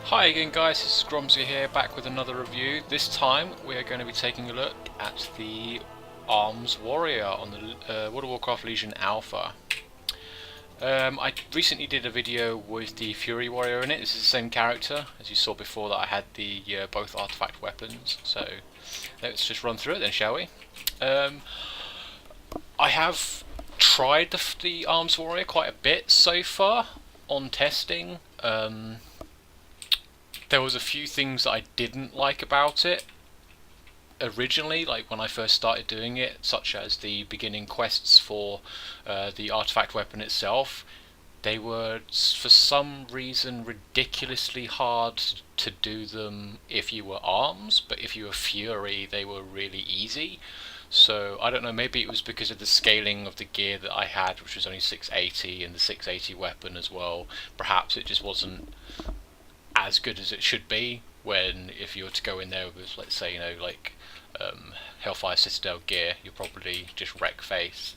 Hi again guys, this is Gromzy here, back with another review. This time we are going to be taking a look at the Arms Warrior on the World of Warcraft Legion Alpha. I recently did a video with the Fury Warrior in it. This is the same character as you saw before that I had the both artifact weapons. So let's just run through it then, shall we? I have tried the Arms Warrior quite a bit so far on testing. There was a few things that I didn't like about it originally, like when I first started doing it, such as the beginning quests for the artifact weapon itself. They were, for some reason, ridiculously hard to do them if you were Arms, but if you were Fury, they were really easy. So, I don't know, maybe it was because of the scaling of the gear that I had, which was only 680, and the 680 weapon as well. Perhaps it just wasn't as good as it should be when, if you were to go in there with, let's say, Hellfire Citadel gear, you'll probably just wreck face.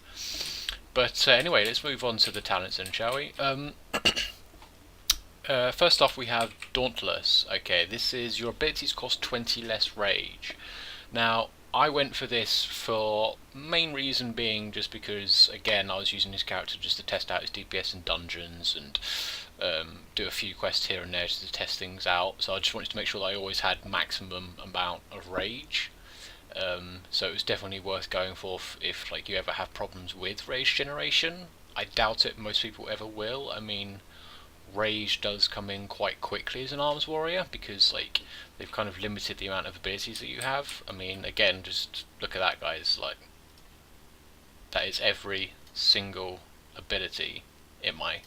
But anyway, let's move on to the talents then, shall we? First off we have Dauntless. Okay, this is your abilities cost 20 less rage. Now, I went for this for main reason being just because, again, I was using this character just to test out his DPS in dungeons and do a few quests here and there just to test things out. So I just wanted to make sure that I always had maximum amount of rage. So it was definitely worth going for if like you ever have problems with rage generation. I doubt it most people ever will. I mean, rage does come in quite quickly as an Arms Warrior because like they've kind of limited the amount of abilities that you have. I mean, again, just look at that, guys. Like, that is every single ability in my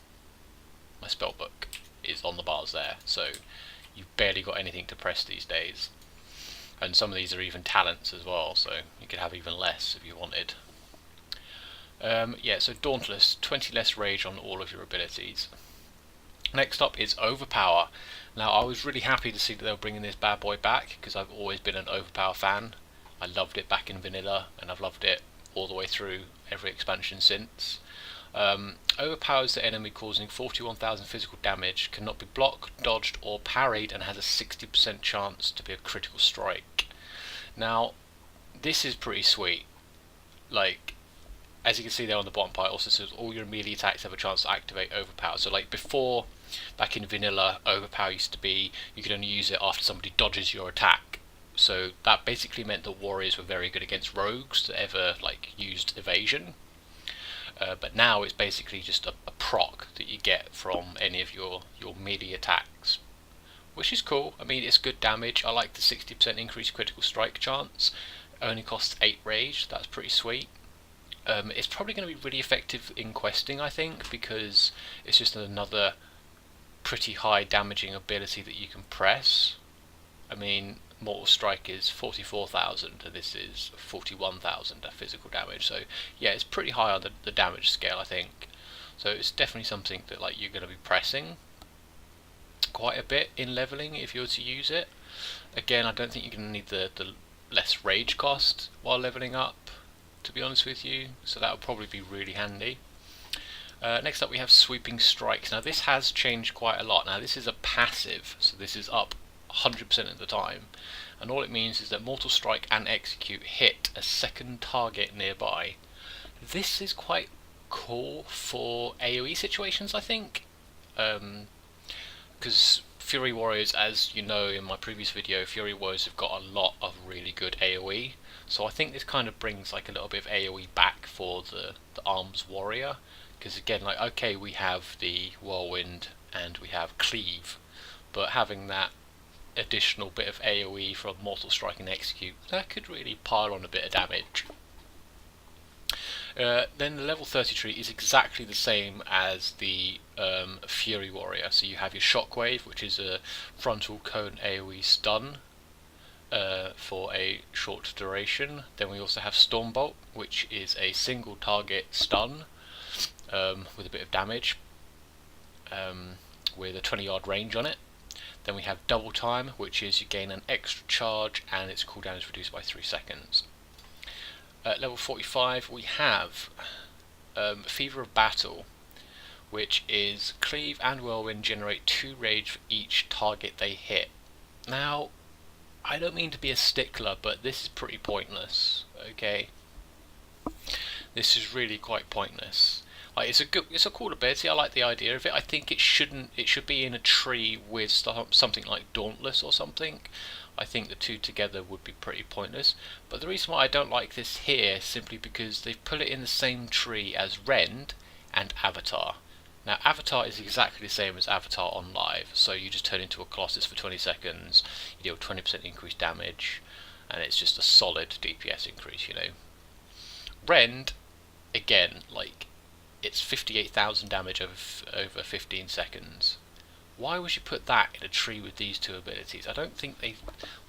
spellbook is on the bars there, so you've barely got anything to press these days. And some of these are even talents as well, so you could have even less if you wanted. Yeah, so Dauntless, 20 less rage on all of your abilities. Next up is Overpower. Now, I was really happy to see that they were bringing this bad boy back, because I've always been an Overpower fan. I loved it back in Vanilla, and I've loved it all the way through every expansion since. Overpowers the enemy, causing 41,000 physical damage, cannot be blocked, dodged or parried, and has a 60% chance to be a critical strike. Now, this is pretty sweet. Like, as you can see there on the bottom part, it also says all your melee attacks have a chance to activate Overpower. So like before, back in Vanilla, Overpower used to be you could only use it after somebody dodges your attack. So that basically meant that warriors were very good against rogues that ever like used evasion. But now it's basically just a proc that you get from any of your melee attacks, which is cool. I mean, it's good damage. I like the 60% increased critical strike chance. Only costs 8 rage. That's pretty sweet. It's probably going to be really effective in questing, I think, because it's just another pretty high damaging ability that you can press. I mean, Mortal Strike is 44,000 and this is 41,000 physical damage, so yeah, it's pretty high on the damage scale, I think. So it's definitely something that like you're going to be pressing quite a bit in leveling if you were to use it. Again, I don't think you're going to need the less rage cost while leveling up, to be honest with you, so that would probably be really handy. Next up we have Sweeping Strikes. Now this has changed quite a lot. Now this is a passive, so this is up 100% of the time, and all it means is that Mortal Strike and Execute hit a second target nearby. This is quite cool for AoE situations, I think, because Fury Warriors, as you know in my previous video, Fury Warriors have got a lot of really good AoE, so I think this kind of brings like a little bit of AoE back for the Arms Warrior, because again, like, okay, we have the Whirlwind and we have Cleave, but having that additional bit of AoE from Mortal Strike and Execute, that could really pile on a bit of damage. Then the level 30 tree is exactly the same as the Fury Warrior. So you have your Shockwave, which is a frontal cone AoE stun for a short duration. Then we also have Stormbolt, which is a single target stun with a bit of damage with a 20-yard range on it. Then we have Double Time, which is you gain an extra charge and its cooldown is reduced by 3 seconds. At level 45 we have Fever of Battle, which is Cleave and Whirlwind generate 2 rage for each target they hit. Now, I don't mean to be a stickler, but this is pretty pointless, okay? This is really quite pointless. Like, it's a cool ability. I like the idea of it. I think it should be in a tree with something like Dauntless or something. I think the two together would be pretty pointless. But the reason why I don't like this here is simply because they've put it in the same tree as Rend and Avatar. Now, Avatar is exactly the same as Avatar on live, so you just turn into a Colossus for 20 seconds, you deal 20% increased damage, and it's just a solid DPS increase, you know. Rend, again, like, it's 58,000 damage over 15 seconds. Why would you put that in a tree with these two abilities? I don't think they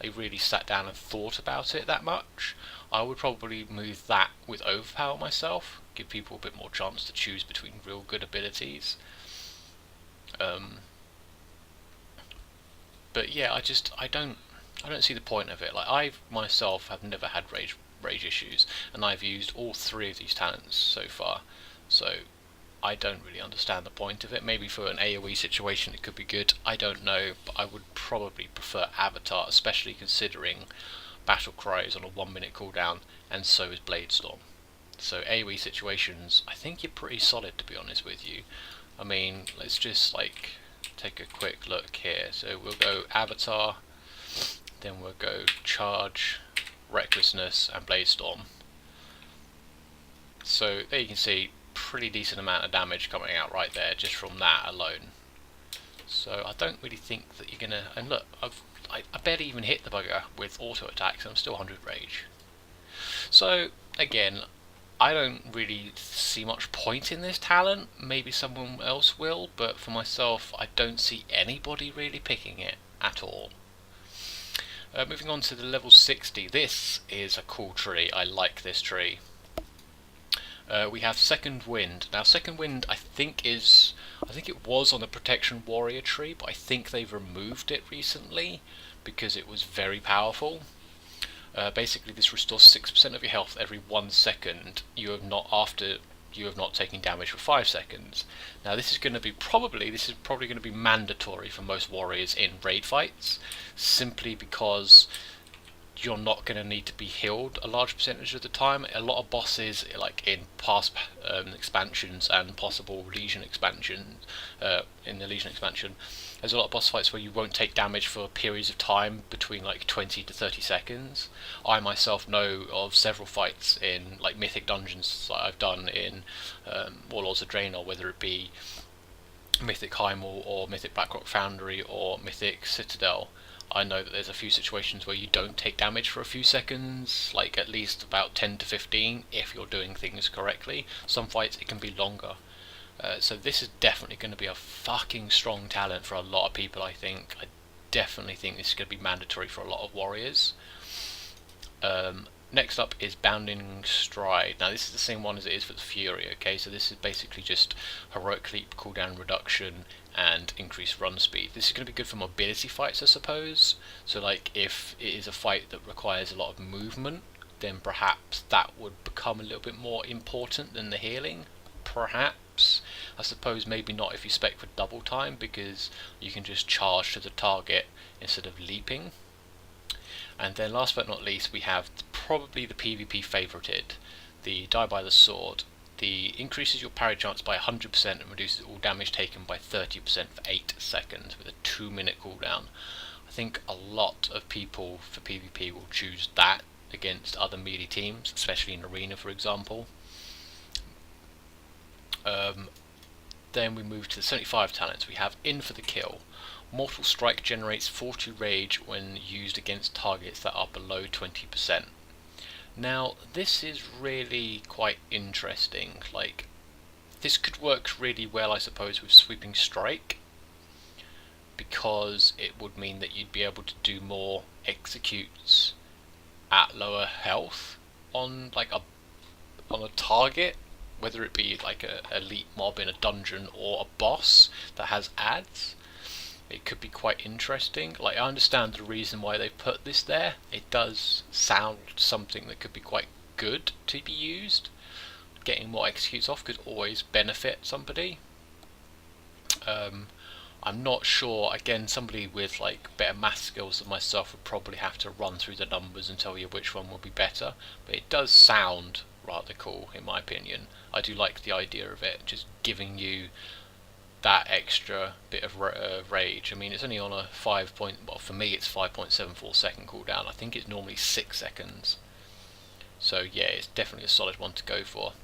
really sat down and thought about it that much. I would probably move that with Overpower myself, give people a bit more chance to choose between real good abilities. But yeah, I don't see the point of it. Like, I myself have never had rage issues, and I've used all 3 of these talents so far. So I don't really understand the point of it. Maybe for an AoE situation it could be good, I don't know, but I would probably prefer Avatar, especially considering Battle Cry is on a 1-minute cooldown, and so is Bladestorm. So AoE situations, I think you're pretty solid, to be honest with you. I mean, let's just like take a quick look here. So we'll go Avatar, then we'll go Charge, Recklessness, and Bladestorm. So there you can see pretty decent amount of damage coming out right there just from that alone. So I don't really think that you're gonna. And look, I barely even hit the bugger with auto attacks, and I'm still 100 rage. So again, I don't really see much point in this talent. Maybe someone else will, but for myself, I don't see anybody really picking it at all. Moving on to the level 60. This is a cool tree. I like this tree. We have Second Wind. Now, Second Wind, I think it was on the Protection Warrior tree, but I think they've removed it recently because it was very powerful. Basically, this restores 6% of your health every 1 second after you have not taken damage for 5 seconds. Now, this is probably going to be mandatory for most warriors in raid fights, simply because you're not going to need to be healed a large percentage of the time. A lot of bosses, like in past expansions and possible Legion expansion, in the Legion expansion, there's a lot of boss fights where you won't take damage for periods of time between like 20 to 30 seconds. I myself know of several fights in like mythic dungeons that I've done in Warlords of Draenor, whether it be Mythic Heimel or Mythic Blackrock Foundry or Mythic Citadel. I know that there's a few situations where you don't take damage for a few seconds, like at least about 10 to 15 if you're doing things correctly. Some fights it can be longer. So this is definitely going to be a fucking strong talent for a lot of people, I think. I definitely think this is going to be mandatory for a lot of warriors. Next up is Bounding Stride. Now this is the same one as it is for the Fury, okay? So this is basically just Heroic Leap, cooldown reduction, and increased run speed. This is going to be good for mobility fights, I suppose. So like if it is a fight that requires a lot of movement, then perhaps that would become a little bit more important than the healing. Perhaps. I suppose maybe not if you spec for double time, because you can just charge to the target instead of leaping. And then last but not least, we have probably the PvP favorited, the Die by the Sword. The increases your parry chance by 100% and reduces all damage taken by 30% for 8 seconds with a 2-minute cooldown. I think a lot of people for PvP will choose that against other melee teams, especially in Arena, for example. Then we move to the 75 talents. We have In for the Kill. Mortal Strike generates 40 rage when used against targets that are below 20%. Now, this is really quite interesting. Like, this could work really well, I suppose, with Sweeping Strike, because it would mean that you'd be able to do more executes at lower health on like on a target, whether it be like a elite mob in a dungeon or a boss that has ads. It could be quite interesting. Like, I understand the reason why they put this there. It does sound something that could be quite good to be used. Getting more executes off could always benefit somebody. I'm not sure, again, somebody with like better math skills than myself would probably have to run through the numbers and tell you which one will be better, but it does sound rather cool in my opinion. I do like the idea of it, just giving you that extra bit of rage. I mean, it's only on a well, for me it's 5.74 second cooldown. I think it's normally 6 seconds. So yeah, it's definitely a solid one to go for.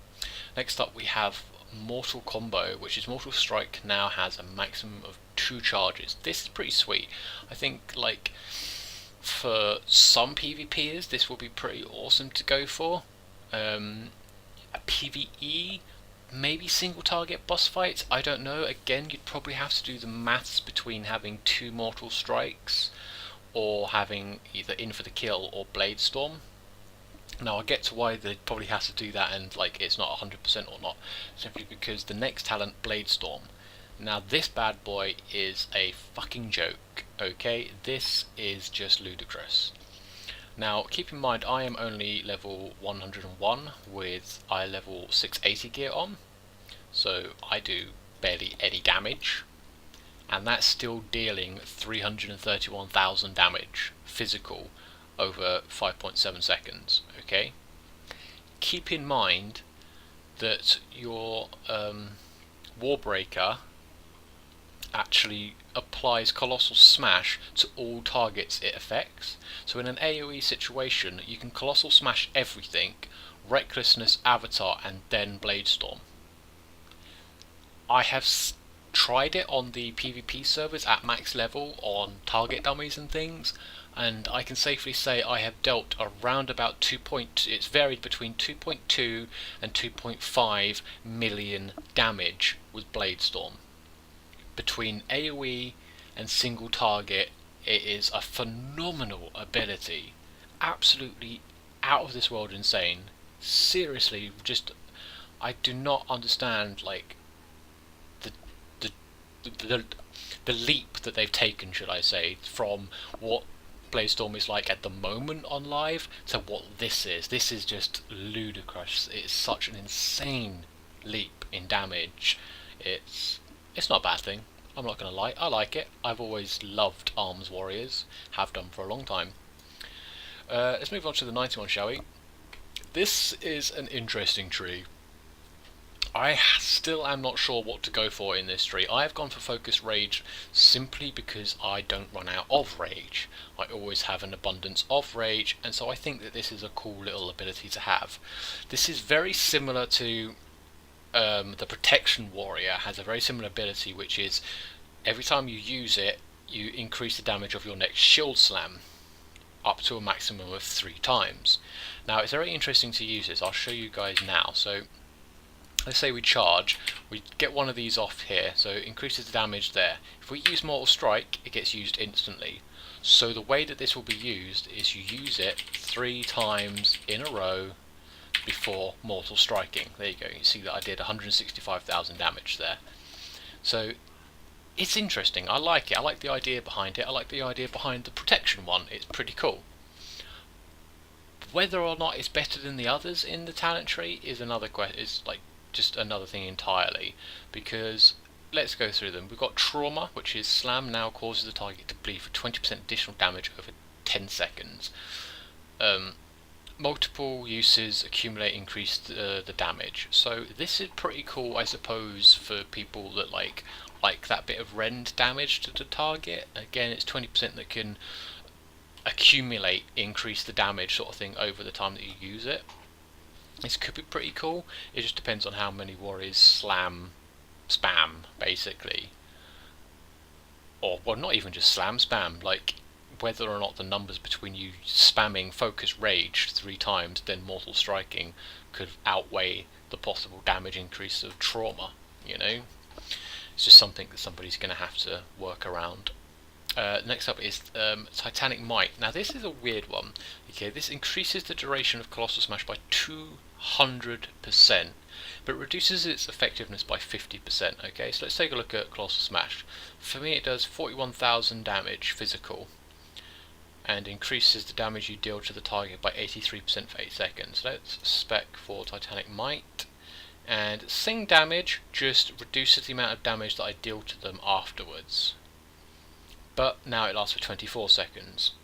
Next up we have Mortal Combo, which is Mortal Strike now has a maximum of 2 charges. This is pretty sweet. I think like for some PvPers this will be pretty awesome to go for. A PvE, maybe single target boss fights, I don't know. Again, you'd probably have to do the maths between having 2 Mortal Strikes or having either In for the Kill or Blade Storm. Now I'll get to why they probably have to do that and like it's not 100% or not, simply because the next talent, Blade Storm. Now this bad boy is a fucking joke, okay? This is just ludicrous. Now keep in mind I am only level 101 with eye level 680 gear on, so I do barely any damage, and that's still dealing 331,000 damage physical over 5.7 seconds, okay? Keep in mind that your Warbreaker actually applies Colossal Smash to all targets it affects. So in an AoE situation, you can Colossal Smash everything, Recklessness, Avatar, and then Blade Storm. I have tried it on the PvP servers at max level on target dummies and things, and I can safely say I have dealt around about it's varied between 2.2 and 2.5 million damage with Blade Storm. Between AoE and single target, it is a phenomenal ability. Absolutely out of this world insane. Seriously, just I do not understand like the leap that they've taken, should I say, from what Blade Storm is like at the moment on live to what this is. This is just ludicrous. It's such an insane leap in damage. It's not a bad thing. I'm not going to lie. I like it. I've always loved Arms Warriors. Have done for a long time. Let's move on to the 91, shall we? This is an interesting tree. I still am not sure what to go for in this tree. I have gone for Focus Rage simply because I don't run out of rage. I always have an abundance of rage, and so I think that this is a cool little ability to have. This is very similar to the Protection Warrior has a very similar ability, which is every time you use it, you increase the damage of your next Shield Slam up to a maximum of 3 times. Now it's very interesting to use this. I'll show you guys now. So let's say we charge, we get one of these off here, so it increases the damage there. If we use Mortal Strike, it gets used instantly. So the way that this will be used is you use it 3 times in a row before Mortal Striking. There you go, you see that I did 165,000 damage there. So it's interesting, I like it, I like the idea behind it, I like the idea behind the protection one, it's pretty cool. Whether or not it's better than the others in the talent tree is another question, is like just another thing entirely, because let's go through them. We've got Trauma, which is Slam now causes the target to bleed for 20% additional damage over 10 seconds. Multiple uses accumulate increased the damage. So this is pretty cool, I suppose, for people that like that bit of rend damage to the target. Again, it's 20% that can accumulate, increase the damage sort of thing over the time that you use it. This could be pretty cool. It just depends on how many warriors spam, basically. Or, well, not even just spam, like whether or not the numbers between you spamming Focus Rage 3 times, then Mortal Striking, could outweigh the possible damage increase of Trauma, you know? It's just something that somebody's going to have to work around. Next up is Titanic Might. Now this is a weird one. Okay, this increases the duration of Colossal Smash by 200%, but reduces its effectiveness by 50%. Okay, so let's take a look at Colossal Smash. For me it does 41,000 damage physical, and increases the damage you deal to the target by 83% for 8 seconds. Let's spec for Titanic Might, and sing damage just reduces the amount of damage that I deal to them afterwards, but now it lasts for 24 seconds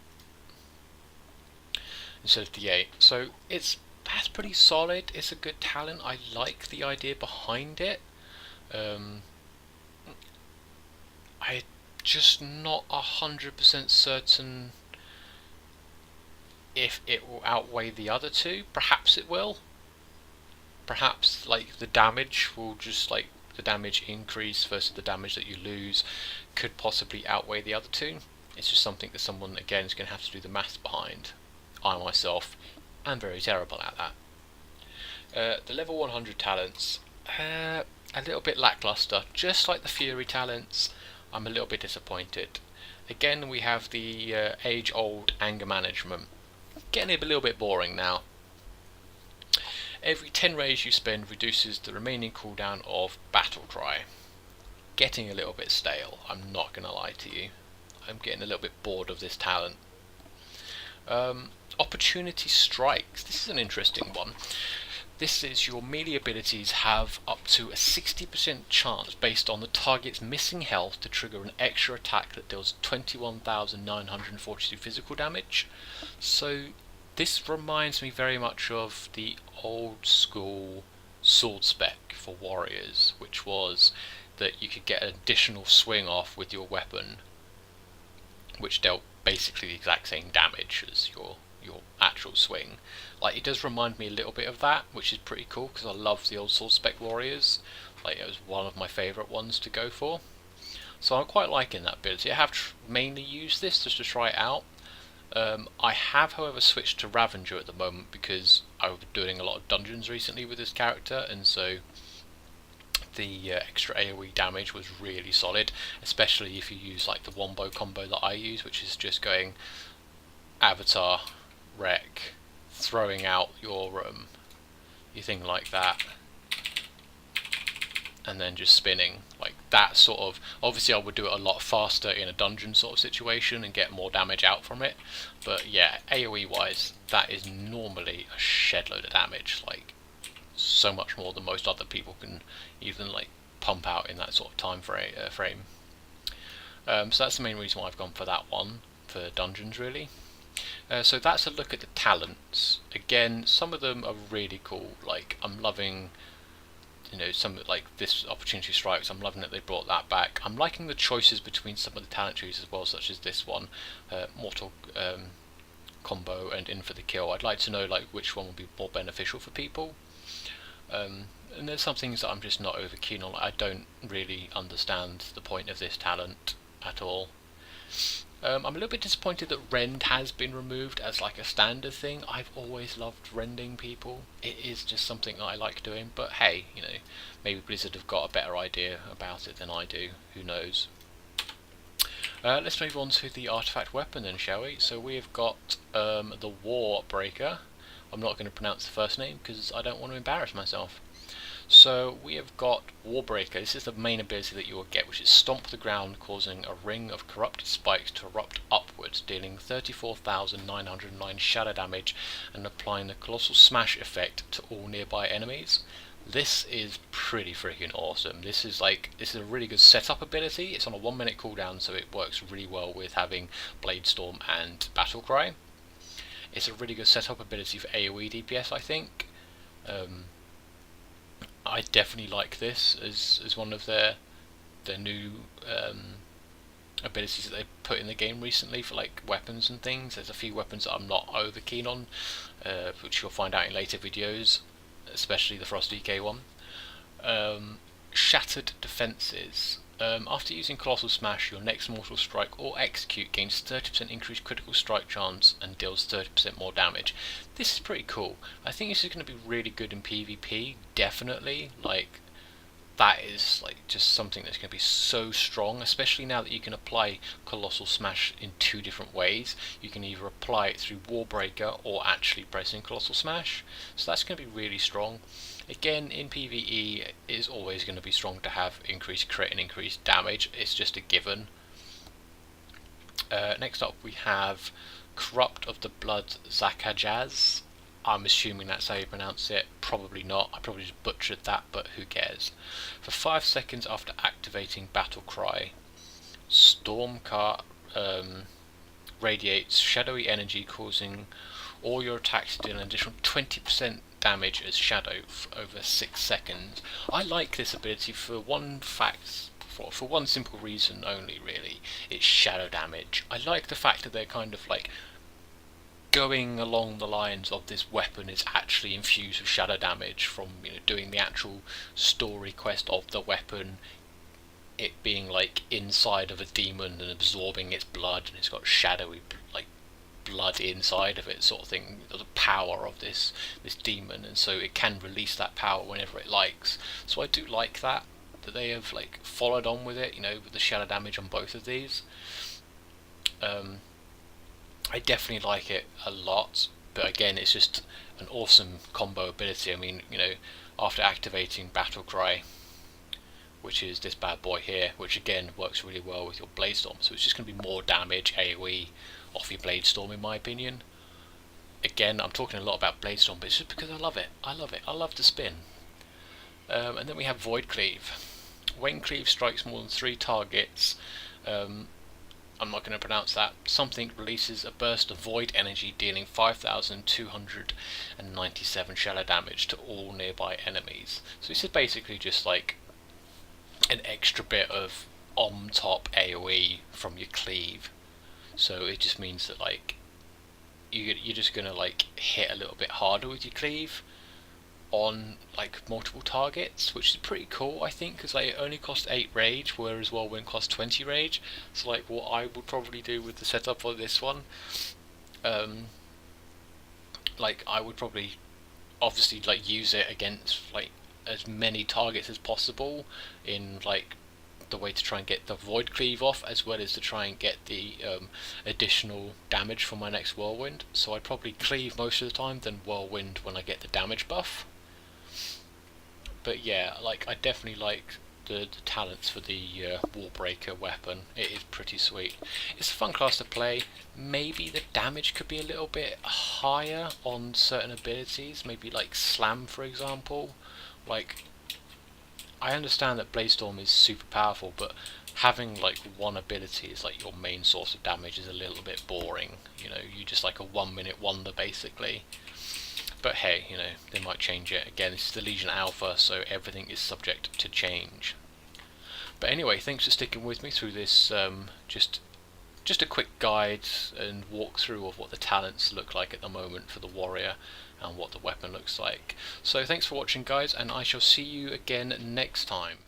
instead of the 8. So that's pretty solid. It's a good talent. I like the idea behind it. I'm just not 100% certain if it will outweigh the other two. Perhaps it will. Perhaps like the damage will just like the damage increase versus the damage that you lose could possibly outweigh the other two. It's just something that someone again is going to have to do the maths behind. I myself am very terrible at that. The level 100 talents, a little bit lackluster, just like the Fury talents. I'm a little bit disappointed. Again, we have the age-old anger management. Getting a little bit boring now. Every 10 rays you spend reduces the remaining cooldown of battle cry. Getting a little bit stale, I'm not going to lie to you. I'm getting a little bit bored of this talent. Opportunity strikes. This is an interesting one. This is your melee abilities have up to a 60% chance based on the target's missing health to trigger an extra attack that deals 21,942 physical damage. So this reminds me very much of the old school sword spec for warriors, which was that you could get an additional swing off with your weapon, which dealt basically the exact same damage as your actual swing. Like, it does remind me a little bit of that, which is pretty cool because I love the old sword spec warriors. Like, it was one of my favourite ones to go for. So I'm quite liking that ability. I have mainly used this just to try it out. I have, however, switched to Ravager at the moment because I've been doing a lot of dungeons recently with this character, and so the extra AoE damage was really solid, especially if you use like the wombo combo that I use, which is just going avatar, wreck, throwing out your thing like that, and then just spinning. Like that sort of, obviously I would do it a lot faster in a dungeon sort of situation and get more damage out from it, but yeah, AoE wise that is normally a shed load of damage, like so much more than most other people can even like pump out in that sort of time frame. So that's the main reason why I've gone for that one for dungeons really. So that's a look at the talents. Again, some of them are really cool. Like I'm loving, you know, some like this opportunity strikes. I'm loving that they brought that back. I'm liking the choices between some of the talent trees as well, such as this one, mortal combo and in for the kill. I'd like to know like which one would be more beneficial for people. And there's some things that I'm just not over keen on. I don't really understand the point of this talent at all. I'm a little bit disappointed that rend has been removed as like a standard thing. I've always loved rending people. It is just something that I like doing, but hey, you know, maybe Blizzard have got a better idea about it than I do, who knows. Let's move on to the artifact weapon then, shall we? So we've got the Warbreaker. I'm not going to pronounce the first name because I don't want to embarrass myself. So we have got Warbreaker. This is the main ability that you will get, which is Stomp the Ground, causing a ring of corrupted spikes to erupt upwards, dealing 34,909 shadow damage and applying the Colossal Smash effect to all nearby enemies. This is pretty freaking awesome. This is a really good setup ability. It's on a 1 minute cooldown, so it works really well with having Blade Storm and Battle Cry. It's a really good setup ability for AoE DPS, I think. I definitely like this as one of their new abilities that they put in the game recently for like weapons and things. There's a few weapons that I'm not over keen on, which you'll find out in later videos, especially the Frost DK one. Shattered defenses. After using Colossal Smash, your next Mortal Strike or Execute gains 30% increased critical strike chance and deals 30% more damage. This is pretty cool. I think this is going to be really good in PvP, definitely. Like, that is like just something that's going to be so strong, especially now that you can apply Colossal Smash in two different ways. You can either apply it through Warbreaker or actually pressing Colossal Smash, so that's going to be really strong. Again, in PvE, it is always going to be strong to have increased crit and increased damage. It's just a given. Next up we have Corrupt of the Blood Zakajaz. I'm assuming that's how you pronounce it. Probably not. I probably just butchered that, but who cares. For 5 seconds after activating Battle Cry, Stormcart radiates shadowy energy, causing all your attacks to deal an additional 20% damage as shadow for over 6 seconds. I like this ability for one fact, for one simple reason only, really. It's shadow damage. I like the fact that they're kind of like going along the lines of this weapon is actually infused with shadow damage from, you know, doing the actual story quest of the weapon, it being like inside of a demon and absorbing its blood, and it's got shadowy like blood inside of it, sort of thing. The power of this demon, and so it can release that power whenever it likes. So I do like that they have like followed on with it, you know, with the shadow damage on both of these. I definitely like it a lot, but again, it's just an awesome combo ability. I mean, you know, after activating Battle Cry, which is this bad boy here, which again works really well with your Blade Storm, so it's just going to be more damage AoE off your Blade Storm, in my opinion. Again, I'm talking a lot about Blade Storm, but it's just because I love it. I love the spin. And then we have Void Cleave. When Cleave strikes more than 3 targets, I'm not going to pronounce that, something releases a burst of void energy dealing 5,297 shadow damage to all nearby enemies. So this is basically just like an extra bit of on top AoE from your cleave. So it just means that like you're just going to like hit a little bit harder with your cleave on like multiple targets, which is pretty cool, I think, because like, it only costs 8 rage, whereas Whirlwind costs 20 rage. So like what I would probably do with the setup of this one, like I would probably obviously like use it against like as many targets as possible in like the way to try and get the Void Cleave off, as well as to try and get the additional damage from my next Whirlwind. So I'd probably cleave most of the time, then Whirlwind when I get the damage buff. But yeah, like I definitely like the talents for the Wallbreaker weapon. It is pretty sweet. It's a fun class to play. Maybe the damage could be a little bit higher on certain abilities, maybe like Slam, for example. Like, I understand that Blade Storm is super powerful, but having like one ability is like your main source of damage is a little bit boring. You know, you just like a 1-minute wonder basically. But hey, you know, they might change it. Again, this is the Legion Alpha, so everything is subject to change. But anyway, thanks for sticking with me through this just a quick guide and walkthrough of what the talents look like at the moment for the warrior and what the weapon looks like. So thanks for watching, guys, and I shall see you again next time.